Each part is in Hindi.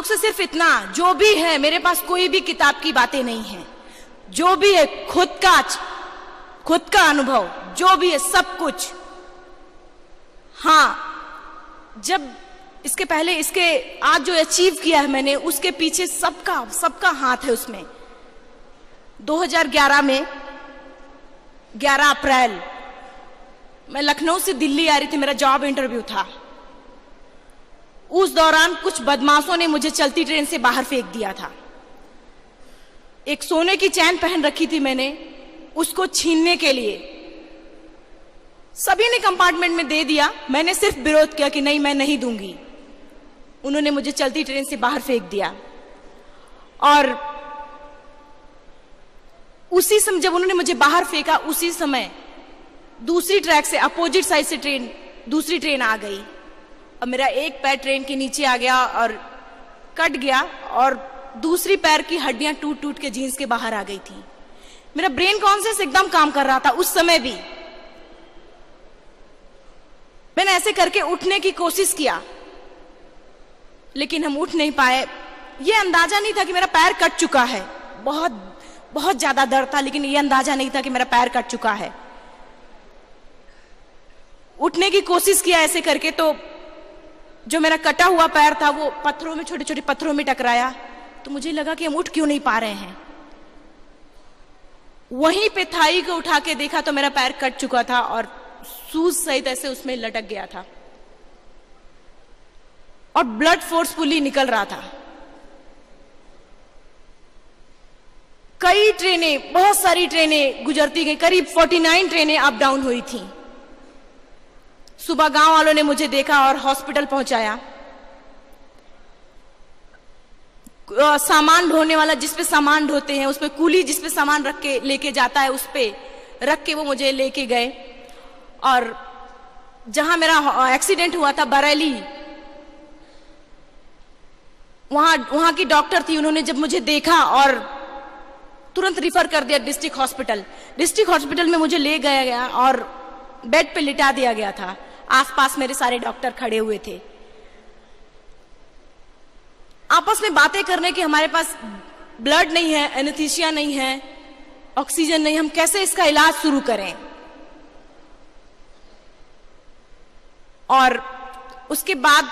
लोग से सिर्फ इतना, जो भी है मेरे पास कोई भी किताब की बातें नहीं है, जो भी है खुद का अनुभव, जो भी है सब कुछ। हाँ, जब इसके पहले इसके आज जो अचीव किया है मैंने, उसके पीछे सबका हाथ है उसमें। 2011 में 11 अप्रैल मैं लखनऊ से दिल्ली आ रही थी, मेरा जॉब इंटरव्यू था। उस दौरान कुछ बदमाशों ने मुझे चलती ट्रेन से बाहर फेंक दिया था। एक सोने की चैन पहन रखी थी मैंने, उसको छीनने के लिए सभी ने कंपार्टमेंट में दे दिया, मैंने सिर्फ विरोध किया कि नहीं, मैं नहीं दूंगी। उन्होंने मुझे चलती ट्रेन से बाहर फेंक दिया। और उसी समय जब उन्होंने मुझे बाहर फेंका, उसी समय दूसरी ट्रैक से अपोजिट साइड से दूसरी ट्रेन आ गई और मेरा एक पैर ट्रेन के नीचे आ गया और कट गया, और दूसरी पैर की हड्डियां टूट टूट के जीन्स के बाहर आ गई थी। मेरा ब्रेन कॉन्शियस एकदम काम कर रहा था उस समय भी। मैंने ऐसे करके उठने की कोशिश किया, लेकिन हम उठ नहीं पाए। ये अंदाजा नहीं था कि मेरा पैर कट चुका है, बहुत ज्यादा दर्द था, लेकिन ये अंदाजा नहीं था कि मेरा पैर कट चुका है। उठने की कोशिश किया ऐसे करके, तो जो मेरा कटा हुआ पैर था वो पत्थरों में, छोटे छोटे पत्थरों में टकराया, तो मुझे लगा कि हम उठ क्यों नहीं पा रहे हैं। वहीं पे थाई को उठा के देखा तो मेरा पैर कट चुका था और सूज सहित ऐसे उसमें लटक गया था और ब्लड फोर्सफुली निकल रहा था। कई ट्रेनें, बहुत सारी ट्रेनें गुजरती गई, करीब 49 ट्रेनें अप डाउन हुई थी। सुबह गांव वालों ने मुझे देखा और हॉस्पिटल पहुंचाया। सामान ढोने वाला, जिसपे सामान ढोते हैं, उसपे कूली जिसपे सामान रख के लेके जाता है, उस पे रख के वो मुझे लेके गए। और जहां मेरा एक्सीडेंट हुआ था बरेली, वहां की डॉक्टर थी, उन्होंने जब मुझे देखा और तुरंत रिफर कर दिया डिस्ट्रिक्ट हॉस्पिटल। डिस्ट्रिक्ट हॉस्पिटल में मुझे ले गया गया और बेड पे लिटा दिया गया था। आसपास मेरे सारे डॉक्टर खड़े हुए थे, आपस में बातें करने की, हमारे पास ब्लड नहीं है, एनेस्थीसिया नहीं है, ऑक्सीजन नहीं, हम कैसे इसका इलाज शुरू करें। और उसके बाद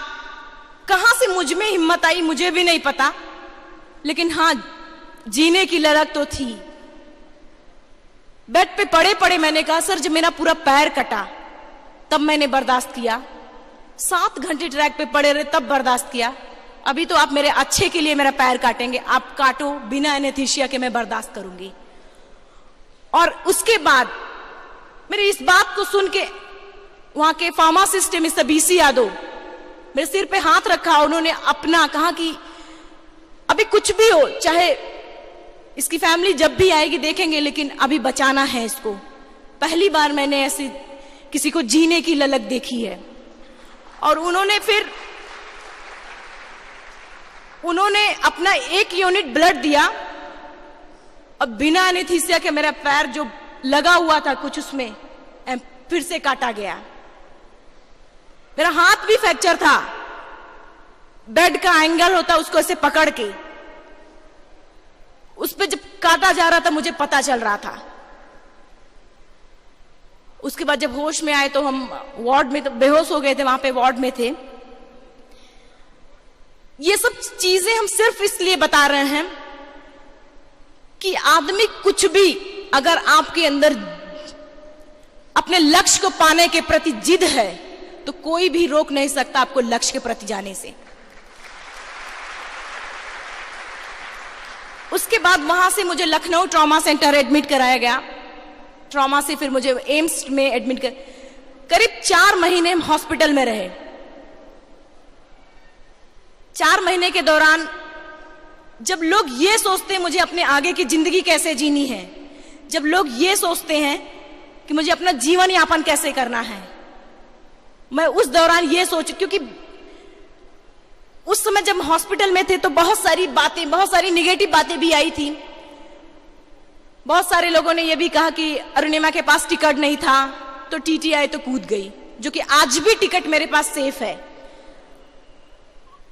कहां से मुझ में हिम्मत आई मुझे भी नहीं पता, लेकिन हाँ, जीने की ललक तो थी। बेड पे पड़े पड़े मैंने कहा, सर जब मेरा पूरा पैर कटा तब मैंने बर्दाश्त किया, 7 घंटे ट्रैक पे पड़े रहे तब बर्दाश्त किया, अभी तो आप मेरे अच्छे के लिए मेरा पैर काटेंगे, आप काटो, बिना एनेस्थीसिया के मैं बर्दाश्त करूंगी। और उसके बाद मेरी इस बात को सुन के वहां के फार्मासिस्ट मिस्टर बीसी यादव मेरे सिर पे हाथ रखा, उन्होंने अपना कहा कि अभी कुछ भी हो, चाहे इसकी फैमिली जब भी आएगी देखेंगे, लेकिन अभी बचाना है इसको। पहली बार मैंने ऐसी किसी को जीने की ललक देखी है। और उन्होंने अपना 1 यूनिट ब्लड दिया और बिना एनेस्थीसिया के मेरा पैर जो लगा हुआ था कुछ, उसमें फिर से काटा गया। मेरा हाथ भी फ्रैक्चर था, बेड का एंगल होता उसको ऐसे पकड़ के उस पे जब काटा जा रहा था मुझे पता चल रहा था। उसके बाद जब होश में आए तो हम वार्ड में, तो बेहोश हो गए थे, वहां पे वार्ड में थे। ये सब चीजें हम सिर्फ इसलिए बता रहे हैं कि आदमी कुछ भी, अगर आपके अंदर अपने लक्ष्य को पाने के प्रति जिद है तो कोई भी रोक नहीं सकता आपको लक्ष्य के प्रति जाने से। उसके बाद वहां से मुझे लखनऊ ट्रॉमा सेंटर एडमिट कराया गया। ट्रॉमा से फिर मुझे एम्स में एडमिट करीब 4 महीने हम हॉस्पिटल में रहे। 4 महीने के दौरान जब लोग ये सोचते हैं मुझे अपने आगे की जिंदगी कैसे जीनी है, जब लोग ये सोचते हैं कि मुझे अपना जीवन यापन कैसे करना है, मैं उस दौरान ये सोच, क्योंकि उस समय जब हॉस्पिटल में थे तो बहुत सारी बातें, बहुत सारी निगेटिव बातें भी आई थी। बहुत सारे लोगों ने यह भी कहा कि अरुणिमा के पास टिकट नहीं था तो टीटी आई तो कूद गई, जो कि आज भी टिकट मेरे पास सेफ है।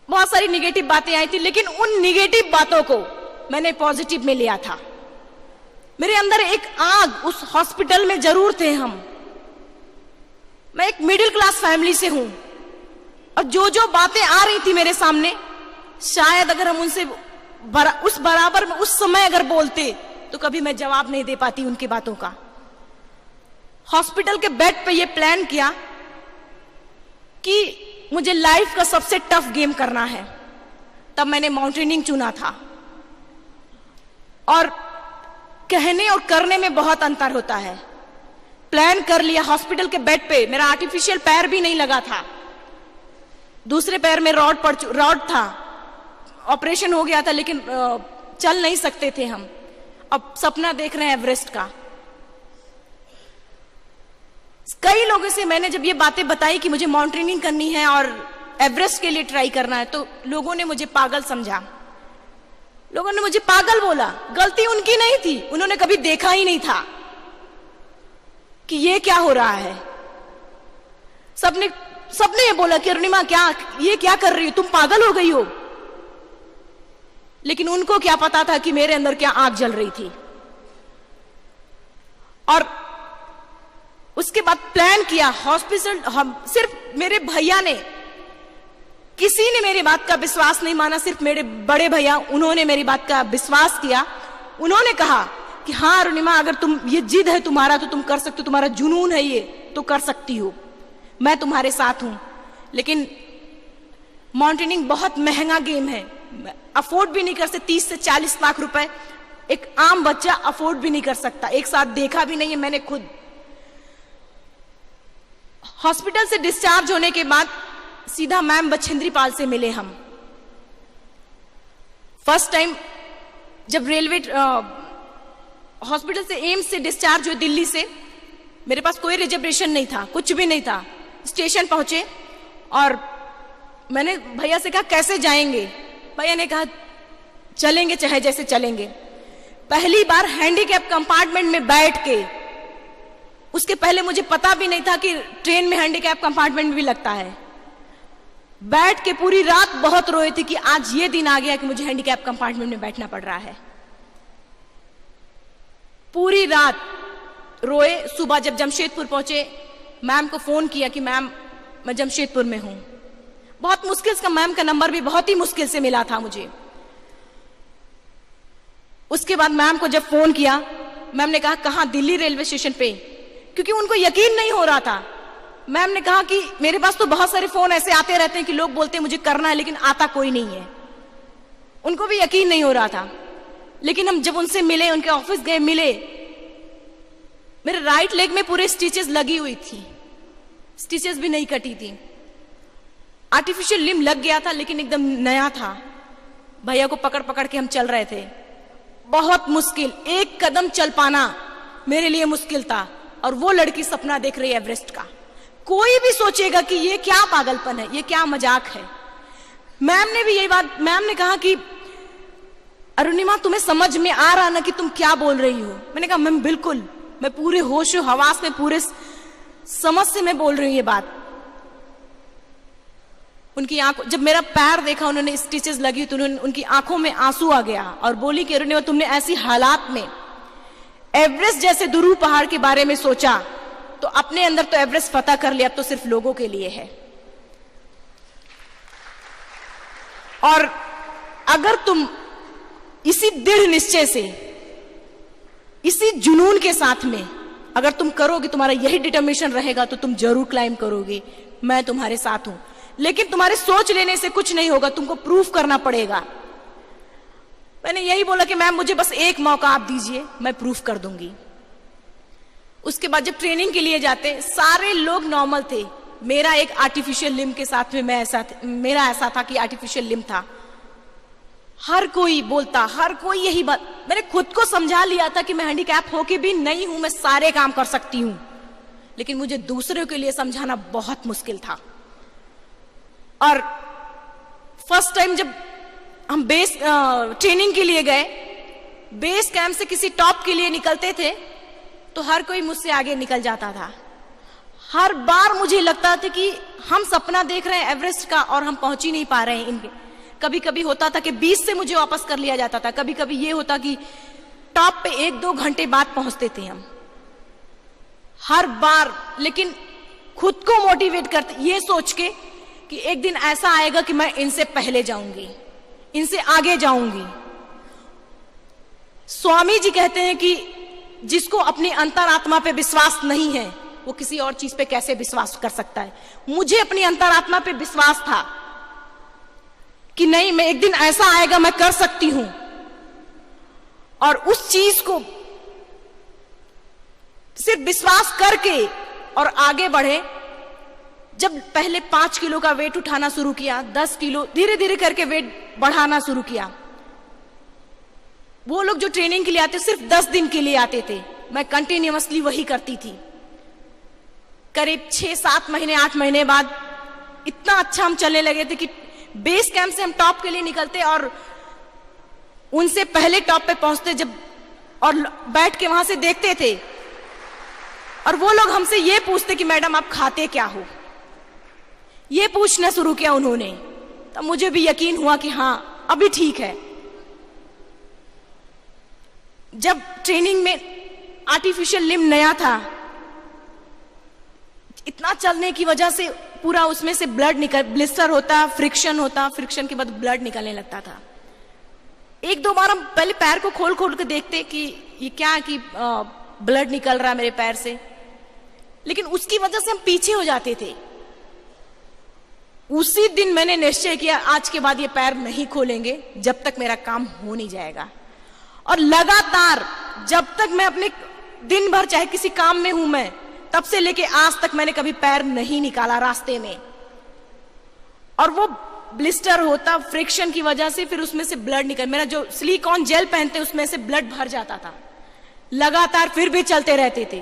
बहुत सारी निगेटिव बातें आई थी, लेकिन उन निगेटिव बातों को मैंने पॉजिटिव में लिया था। मेरे अंदर एक आग उस हॉस्पिटल में जरूर थे हम। मैं एक मिडिल क्लास फैमिली से हूं, और जो जो बातें आ रही थी मेरे सामने, शायद अगर हम उनसे उस बराबर में उस समय अगर बोलते तो कभी मैं जवाब नहीं दे पाती उनकी बातों का। हॉस्पिटल के बेड पे ये प्लान किया कि मुझे लाइफ का सबसे टफ गेम करना है, तब मैंने माउंटेनिंग चुना था। और कहने और करने में बहुत अंतर होता है। प्लान कर लिया, हॉस्पिटल के बेड पे मेरा आर्टिफिशियल पैर भी नहीं लगा था, दूसरे पैर में रॉड था, ऑपरेशन हो गया था, लेकिन चल नहीं सकते थे हम। अब सपना देख रहे हैं एवरेस्ट का। कई लोगों से मैंने जब ये बातें बताई कि मुझे माउंटेनिंग करनी है और एवरेस्ट के लिए ट्राई करना है, तो लोगों ने मुझे पागल समझा, लोगों ने मुझे पागल बोला। गलती उनकी नहीं थी, उन्होंने कभी देखा ही नहीं था कि ये क्या हो रहा है। सबने ये बोला कि अरुणिमा ये क्या कर रही हो, तुम पागल हो गई हो। लेकिन उनको क्या पता था कि मेरे अंदर क्या आग जल रही थी। और उसके बाद प्लान किया हॉस्पिटल। हम सिर्फ मेरे भैया ने, किसी ने मेरी बात का विश्वास नहीं माना, सिर्फ मेरे बड़े भैया, उन्होंने मेरी बात का विश्वास किया। उन्होंने कहा कि हाँ अरुणिमा, अगर तुम ये जिद है तुम्हारा तो तुम कर सकते हो, तुम्हारा जुनून है ये तो कर सकती हो, मैं तुम्हारे साथ हूं। लेकिन माउंटेनिंग बहुत महंगा गेम है, अफोर्ड भी नहीं कर सकते। 30 से 40 लाख रुपए एक आम बच्चा अफोर्ड भी नहीं कर सकता। एक साथ देखा भी नहीं है मैंने खुद। हॉस्पिटल से डिस्चार्ज होने के बाद सीधा मैम बछेंद्री पाल से मिले हम। फर्स्ट टाइम जब रेलवे हॉस्पिटल से, एम्स से डिस्चार्ज हुए दिल्ली से, मेरे पास कोई रिजर्वेशन नहीं था, कुछ भी नहीं था। स्टेशन पहुंचे और मैंने भैया से कहा कैसे जाएंगे। भैया ने कहा चलेंगे चाहे जैसे चलेंगे। पहली बार हैंडीकैप कंपार्टमेंट में बैठ के, उसके पहले मुझे पता भी नहीं था कि ट्रेन में हैंडीकैप कंपार्टमेंट भी लगता है। बैठ के पूरी रात बहुत रोए थे कि आज ये दिन आ गया कि मुझे हैंडीकैप कंपार्टमेंट में बैठना पड़ रहा है। पूरी रात रोए। सुबह जब जमशेदपुर पहुंचे, मैम को फोन किया कि मैम मैं जमशेदपुर में हूं। बहुत मुश्किल से मैम का नंबर भी बहुत ही मुश्किल से मिला था मुझे। उसके बाद मैम को जब फोन किया, मैम ने कहा कहां, दिल्ली रेलवे स्टेशन पे, क्योंकि उनको यकीन नहीं हो रहा था। मैम ने कहा कि मेरे पास तो बहुत सारे फोन ऐसे आते रहते हैं कि लोग बोलते हैं मुझे करना है, लेकिन आता कोई नहीं है। उनको भी यकीन नहीं हो रहा था। लेकिन हम जब उनसे मिले, उनके ऑफिस गए, मिले, मेरे राइट लेग में पूरे स्टिचेस लगी हुई थी, स्टिचेस भी नहीं कटी थी। आर्टिफिशियल लिम्ब लग गया था लेकिन एकदम नया था। भैया को पकड़ पकड़ के हम चल रहे थे, बहुत मुश्किल। एक कदम चल पाना मेरे लिए मुश्किल था। और वो लड़की सपना देख रही है एवरेस्ट का। कोई भी सोचेगा कि ये क्या पागलपन है, ये क्या मजाक है। मैम ने भी यही बात, मैम ने कहा कि अरुणिमा तुम्हें समझ में आ रहा ना कि तुम क्या बोल रही हो। मैंने कहा मैम बिल्कुल, मैं पूरे होश हवास में, पूरे समझ से मैं बोल रही हूं ये बात। उनकी आंखों, जब मेरा पैर देखा, उन्होंने स्टिचेस लगी तो उनकी आंखों में आंसू आ गया और बोली कि अरुणिमा तुमने ऐसी हालात में एवरेस्ट जैसे दुरू पहाड़ के बारे में सोचा तो अपने अंदर तो एवरेस्ट फतह कर लिया, अब तो सिर्फ लोगों के लिए है। और अगर तुम इसी दृढ़ निश्चय से, इसी जुनून के साथ में अगर तुम करोगे, तुम्हारा यही डिटर्मिनेशन रहेगा, तो तुम जरूर क्लाइम करोगे। मैं तुम्हारे साथ हूं। लेकिन तुम्हारे सोच लेने से कुछ नहीं होगा, तुमको प्रूफ करना पड़ेगा। मैंने यही बोला कि मैम मुझे बस एक मौका आप दीजिए, मैं प्रूफ कर दूंगी। उसके बाद जब ट्रेनिंग के लिए जाते, सारे लोग नॉर्मल थे। मेरा एक आर्टिफिशियल लिम्ब के साथ में मेरा ऐसा था कि आर्टिफिशियल लिम्ब था। हर कोई बोलता, हर कोई यही बात। मैंने खुद को समझा लिया था कि मैं हैंडीकैप होके भी नहीं हूं, मैं सारे काम कर सकती हूं। लेकिन मुझे दूसरों के लिए समझाना बहुत मुश्किल था। और फर्स्ट टाइम जब हम बेस ट्रेनिंग के लिए गए, बेस कैंप से किसी टॉप के लिए निकलते थे तो हर कोई मुझसे आगे निकल जाता था। हर बार मुझे लगता था कि हम सपना देख रहे हैं एवरेस्ट का और हम पहुंच ही नहीं पा रहे हैं इनके। कभी कभी होता था कि 20 से मुझे वापस कर लिया जाता था, कभी कभी ये होता कि टॉप पे 1-2 घंटे बाद पहुंचते थे हम हर बार। लेकिन खुद को मोटिवेट करते ये सोच के कि एक दिन ऐसा आएगा कि मैं इनसे पहले जाऊंगी, इनसे आगे जाऊंगी। स्वामी जी कहते हैं कि जिसको अपनी अंतरात्मा पे विश्वास नहीं है वो किसी और चीज पे कैसे विश्वास कर सकता है। मुझे अपनी अंतरात्मा पे विश्वास था कि नहीं, मैं एक दिन ऐसा आएगा मैं कर सकती हूं, और उस चीज को सिर्फ विश्वास करके और आगे बढ़े। जब पहले 5 किलो का वेट उठाना शुरू किया, 10 किलो, धीरे धीरे करके वेट बढ़ाना शुरू किया। वो लोग जो ट्रेनिंग के लिए आते सिर्फ 10 दिन के लिए आते थे, मैं कंटिन्यूअसली वही करती थी। करीब 6-7 महीने 8 महीने बाद इतना अच्छा हम चलने लगे थे कि बेस कैंप से हम टॉप के लिए निकलते और उनसे पहले टॉप पे पहुंचते, जब और बैठ के वहां से देखते थे और वो लोग हमसे ये पूछते कि मैडम आप खाते क्या हो, ये पूछना शुरू किया उन्होंने। तब मुझे भी यकीन हुआ कि हाँ अभी ठीक है। जब ट्रेनिंग में आर्टिफिशियल लिम्ब नया था, इतना चलने की वजह से पूरा उसमें से ब्लड निकल, ब्लिस्टर होता, फ्रिक्शन के बाद ब्लड निकलने लगता था। 1-2 बार हम पहले पैर को खोल खोल के देखते कि ये क्या है कि ब्लड निकल रहा है मेरे पैर से, लेकिन उसकी वजह से हम पीछे हो जाते थे। उसी दिन मैंने निश्चय किया आज के बाद ये पैर नहीं खोलेंगे जब तक मेरा काम हो नहीं जाएगा। और लगातार जब तक मैं अपने दिन भर चाहे किसी काम में हूं, मैं तब से लेके आज तक मैंने कभी पैर नहीं निकाला रास्ते में। और वो ब्लिस्टर होता फ्रिक्शन की वजह से, फिर उसमें से ब्लड निकल, मेरा जो सिलिकॉन जेल पहनते उसमें से ब्लड भर जाता था। लगातार फिर भी चलते रहते थे।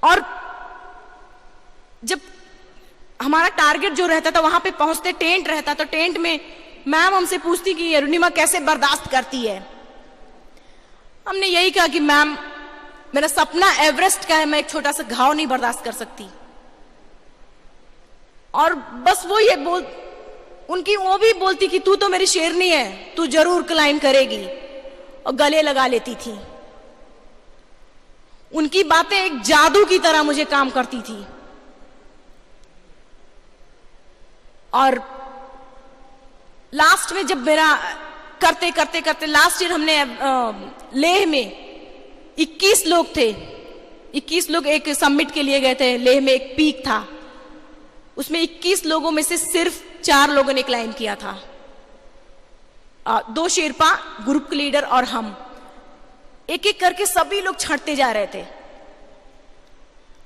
और जब हमारा टारगेट जो रहता था वहां पे पहुंचते टेंट रहता, तो टेंट में मैम हमसे पूछती कि अरुणिमा कैसे बर्दाश्त करती है। हमने यही कहा कि मैम मेरा सपना एवरेस्ट का है, मैं एक छोटा सा घाव नहीं बर्दाश्त कर सकती। और बस वो ये वो भी बोलती कि तू तो मेरी शेरनी है, तू जरूर क्लाइंब करेगी, और गले लगा लेती थी। उनकी बातें एक जादू की तरह मुझे काम करती थी। और लास्ट में जब मेरा करते करते करते लास्ट ईयर हमने लेह में 21 लोग थे, 21 लोग एक समिट के लिए गए थे। लेह में एक पीक था, उसमें 21 लोगों में से सिर्फ 4 लोगों ने क्लाइंब किया था। 2 शेरपा, ग्रुप लीडर और हम। एक एक करके सभी लोग छटते जा रहे थे।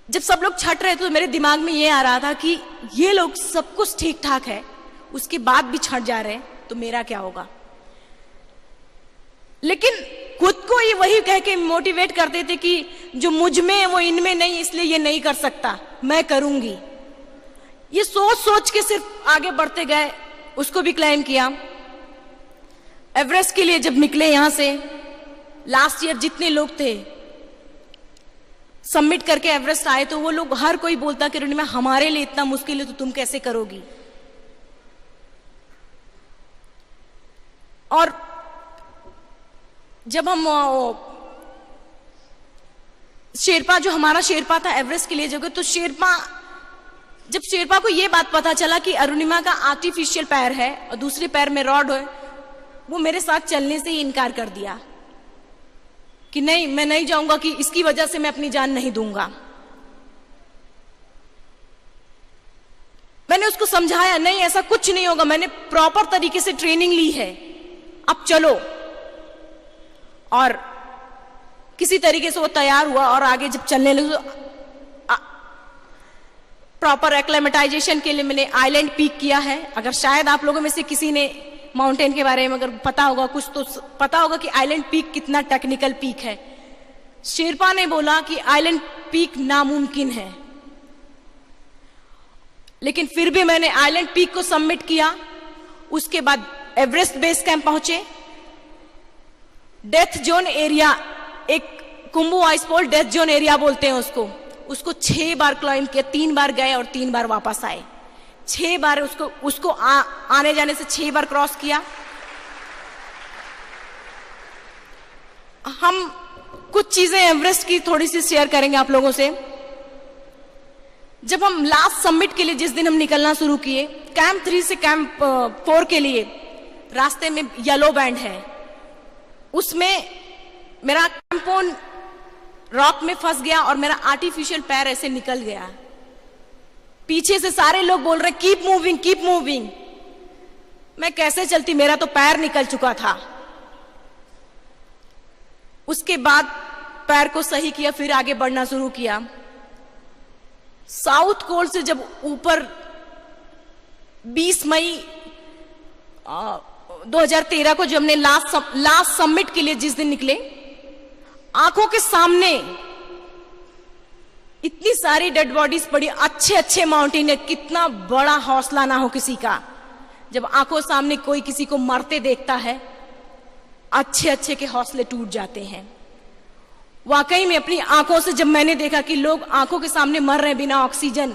जब सब लोग छट रहे थे तो मेरे दिमाग में ये आ रहा था कि ये लोग सब कुछ ठीक ठाक है, उसके बाद भी छट जा रहे हैं तो मेरा क्या होगा। लेकिन खुद को ये वही कह के मोटिवेट करते थे कि जो मुझ में है वो इनमें नहीं, इसलिए ये नहीं कर सकता, मैं करूंगी। ये सोच सोच के सिर्फ आगे बढ़ते गए। उसको भी क्लाइंब किया। एवरेस्ट के लिए जब निकले यहां से, लास्ट ईयर जितने लोग थे सबमिट करके एवरेस्ट आए, तो वो लोग हर कोई बोलता कि अरुणिमा हमारे लिए इतना मुश्किल है तो तुम कैसे करोगी। और जब हम शेरपा, जो हमारा शेरपा था एवरेस्ट के लिए जगह, तो जब शेरपा को यह बात पता चला कि अरुणिमा का आर्टिफिशियल पैर है और दूसरे पैर में रॉड है, वो मेरे साथ चलने से ही इनकार कर दिया कि नहीं, मैं नहीं जाऊंगा, कि इसकी वजह से मैं अपनी जान नहीं दूंगा। मैंने उसको समझाया नहीं ऐसा कुछ नहीं होगा, मैंने प्रॉपर तरीके से ट्रेनिंग ली है, अब चलो। और किसी तरीके से वो तैयार हुआ और आगे जब चलने लगे, प्रॉपर एक्लेमेटाइजेशन के लिए मैंने आइलैंड पीक किया है। अगर शायद आप लोगों में से किसी ने माउंटेन के बारे में अगर पता होगा कुछ, तो पता होगा कि आइलैंड पीक कितना टेक्निकल पीक है। शेरपा ने बोला कि आइलैंड पीक नामुमकिन है, लेकिन फिर भी मैंने आइलैंड पीक को सबमिट किया। उसके बाद एवरेस्ट बेस कैंप पहुंचे। डेथ जोन एरिया, एक कुंभू आइसफॉल डेथ जोन एरिया बोलते हैं उसको, उसको 6 बार क्लाइंब किया, 3 बार गए और 3 बार वापस आए। 6 बार उसको आने जाने से 6 बार क्रॉस किया। हम कुछ चीजें एवरेस्ट की थोड़ी सी शेयर करेंगे आप लोगों से। जब हम लास्ट समिट के लिए जिस दिन हम निकलना शुरू किए, कैंप 3 से कैंप 4 के लिए रास्ते में येलो बैंड है, उसमें मेरा क्रैम्पोन रॉक में फंस गया और मेरा आर्टिफिशियल पैर ऐसे निकल गया। पीछे से सारे लोग बोल रहे कीप मूविंग कीप मूविंग। मैं कैसे चलती, मेरा तो पैर निकल चुका था। उसके बाद पैर को सही किया, फिर आगे बढ़ना शुरू किया। साउथ कोल से जब ऊपर 20 मई 2013 को जब हमने लास्ट समिट के लिए जिस दिन निकले, आंखों के सामने इतनी सारी डेड बॉडीज पड़ी, अच्छे अच्छे माउंटेन है, कितना बड़ा हौसला ना हो किसी का जब आंखों सामने कोई किसी को मरते देखता है। अच्छे अच्छे के हौसले टूट जाते हैं। वाकई में अपनी आंखों से जब मैंने देखा कि लोग आंखों के सामने मर रहे हैं बिना ऑक्सीजन।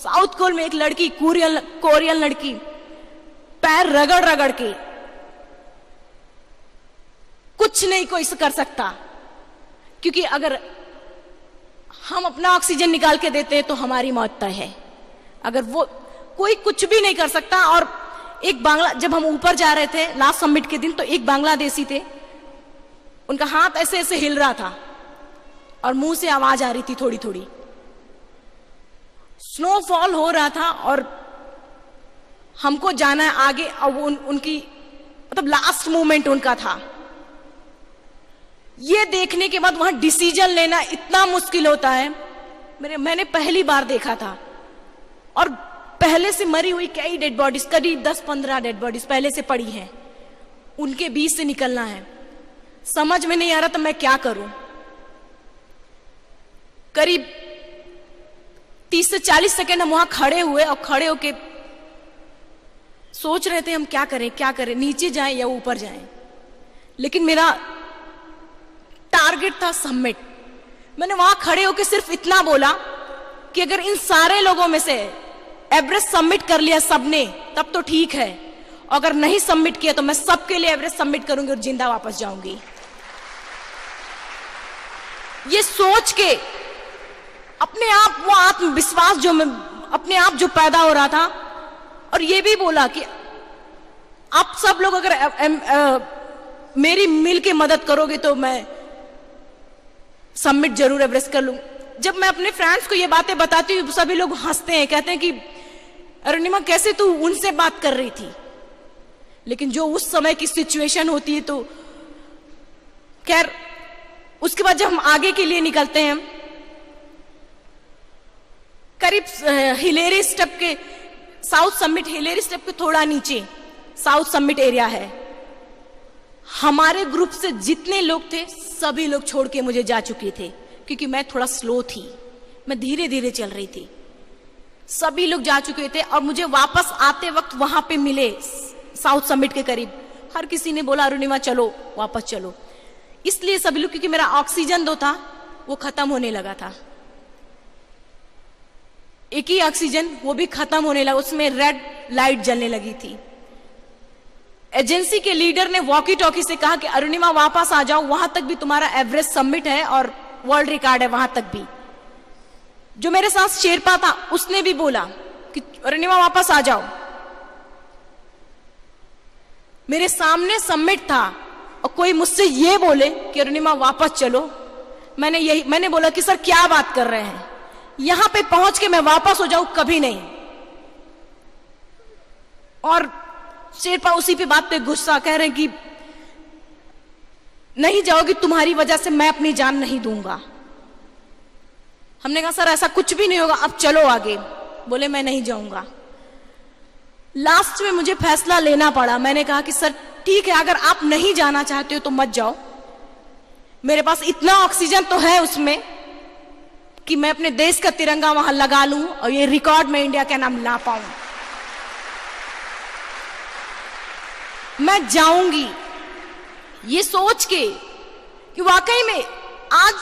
साउथ कोल में एक लड़की, कोरियन लड़की, पैर रगड़ रगड़ के, कुछ नहीं कोई कर सकता, क्योंकि अगर हम अपना ऑक्सीजन निकाल के देते हैं तो हमारी मौत तय है। अगर वो कोई कुछ भी नहीं कर सकता। और एक जब हम ऊपर जा रहे थे लास्ट समिट के दिन, तो एक बांग्लादेशी थे, उनका हाथ ऐसे ऐसे हिल रहा था और मुंह से आवाज आ रही थी थोड़ी थोड़ी। स्नोफॉल हो रहा था और हमको जाना है आगे, और वो उनकी मतलब लास्ट मोमेंट उनका था। ये देखने के बाद वहां डिसीजन लेना इतना मुश्किल होता है। मैंने पहली बार देखा था, और पहले से मरी हुई कई डेड बॉडीज, करीब 10-15 डेड बॉडीज पहले से पड़ी हैं, उनके बीच से निकलना है। समझ में नहीं आ रहा था मैं क्या करूं। करीब 30 से 40 सेकेंड हम वहां खड़े हुए, और खड़े होके सोच रहे थे हम क्या करें, नीचे जाएं या ऊपर जाएं। लेकिन मेरा टारगेट था समिट। मैंने वहां खड़े होकर सिर्फ इतना बोला कि अगर इन सारे लोगों में से एवरेस्ट सबमिट कर लिया सबने, तब तो ठीक है, अगर नहीं सबमिट किया तो मैं सबके लिए एवरेस्ट सबमिट करूंगी और जिंदा वापस जाऊंगी। ये सोच के अपने आप वो आत्मविश्वास जो मैं अपने आप जो पैदा हो रहा था, और ये भी बोला कि आप सब लोग अगर मेरी मिल के मदद करोगे तो मैं सबमिट जरूर एवरेस्ट कर लूं। जब मैं अपने फ्रेंड्स को ये बातें बताती हूँ, सभी लोग हंसते हैं, कहते हैं कि अरुणिमा कैसे तू उनसे बात कर रही थी। लेकिन जो उस समय की सिचुएशन होती है, तो खैर उसके बाद जब हम आगे के लिए निकलते हैं, करीब हिलेरी स्टेप के साउथ समिट, हिलेरी स्टेप के थोड़ा नीचे साउथ समिट एरिया है। हमारे ग्रुप से जितने लोग थे सभी लोग छोड़ के मुझे जा चुके थे, क्योंकि मैं थोड़ा स्लो थी, मैं धीरे धीरे चल रही थी। सभी लोग जा चुके थे और मुझे वापस आते वक्त वहां पे मिले साउथ समिट के करीब। हर किसी ने बोला अरुणिमा चलो वापस चलो, इसलिए सभी लोग, क्योंकि मेरा ऑक्सीजन जो था वो खत्म होने लगा था। एक ही ऑक्सीजन, वो भी खत्म होने लगा, उसमें रेड लाइट जलने लगी थी। एजेंसी के लीडर ने वॉकी टॉकी से कहा कि अरुणिमा वापस आ जाओ, वहां तक भी तुम्हारा एवरेस्ट सबमिट है और वर्ल्ड रिकॉर्ड है, वहां तक भी। जो मेरे साथ शेरपा था उसने भी बोला कि अरुणिमा वापस आ जाओ। मेरे सामने सबमिट था और कोई मुझसे ये बोले कि अरुणिमा वापस चलो, मैंने बोला कि सर क्या बात कर रहे हैं, यहां पे पहुंच के मैं वापस हो जाऊं, कभी नहीं। और शेरपा उसी पे बात पे गुस्सा, कह रहे हैं कि नहीं जाओगी, तुम्हारी वजह से मैं अपनी जान नहीं दूंगा। हमने कहा सर ऐसा कुछ भी नहीं होगा, अब चलो आगे। बोले मैं नहीं जाऊंगा। लास्ट में मुझे फैसला लेना पड़ा। मैंने कहा कि सर ठीक है, अगर आप नहीं जाना चाहते हो तो मत जाओ, मेरे पास इतना ऑक्सीजन तो है उसमें कि मैं अपने देश का तिरंगा वहां लगा लूं और ये रिकॉर्ड में इंडिया का नाम ला पाऊं। मैं जाऊंगी, ये सोच के कि वाकई में आज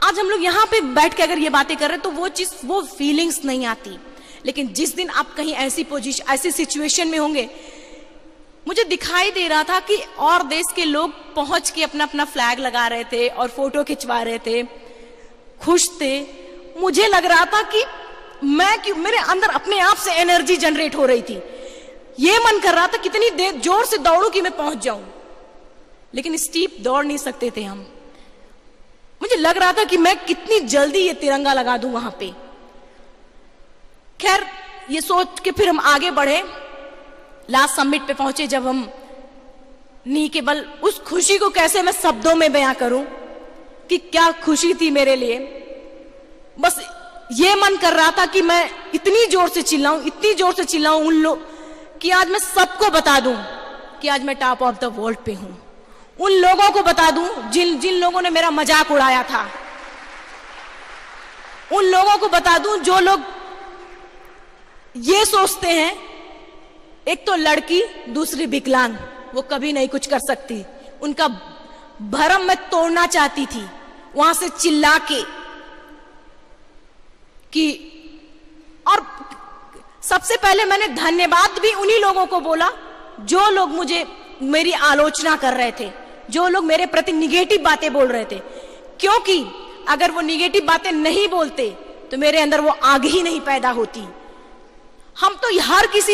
आज हम लोग यहाँ पे बैठ के अगर ये बातें कर रहे हैं तो वो चीज, वो फीलिंग्स नहीं आती। लेकिन जिस दिन आप कहीं ऐसी पोजीशन, ऐसी सिचुएशन में होंगे, मुझे दिखाई दे रहा था कि और देश के लोग पहुंच के अपना अपना फ्लैग लगा रहे थे और फोटो खिंचवा रहे थे, खुश थे। मुझे लग रहा था कि मेरे अंदर अपने आप से एनर्जी जनरेट हो रही थी। ये मन कर रहा था कितनी देर जोर से दौड़ूं कि मैं पहुंच जाऊं, लेकिन स्टीप दौड़ नहीं सकते थे हम। मुझे लग रहा था कि मैं कितनी जल्दी ये तिरंगा लगा दूं वहां पे। खैर, ये सोच के फिर हम आगे बढ़े, लास्ट समिट पे पहुंचे। जब हम नी के बल, उस खुशी को कैसे मैं शब्दों में बयां करूं कि क्या खुशी थी मेरे लिए। बस ये मन कर रहा था कि मैं इतनी जोर से चिल्लाऊं, इतनी जोर से चिल्लाऊं उन लोग कि आज मैं सबको बता दूं कि आज मैं टॉप ऑफ द वर्ल्ड पे हूं। उन लोगों को बता दूं जिन लोगों ने मेरा मजाक उड़ाया था। उन लोगों को बता दूं जो लोग ये सोचते हैं, एक तो लड़की, दूसरी विकलांग, वो कभी नहीं कुछ कर सकती। उनका भरम मैं तोड़ना चाहती थी वहां से चिल्ला के कि। और सबसे पहले मैंने धन्यवाद भी उन्हीं लोगों को बोला जो लोग मुझे, मेरी आलोचना कर रहे थे, जो लोग मेरे प्रति निगेटिव बातें बोल रहे थे। क्योंकि अगर वो निगेटिव बातें नहीं बोलते तो मेरे अंदर वो आग ही नहीं पैदा होती। हम तो हर किसी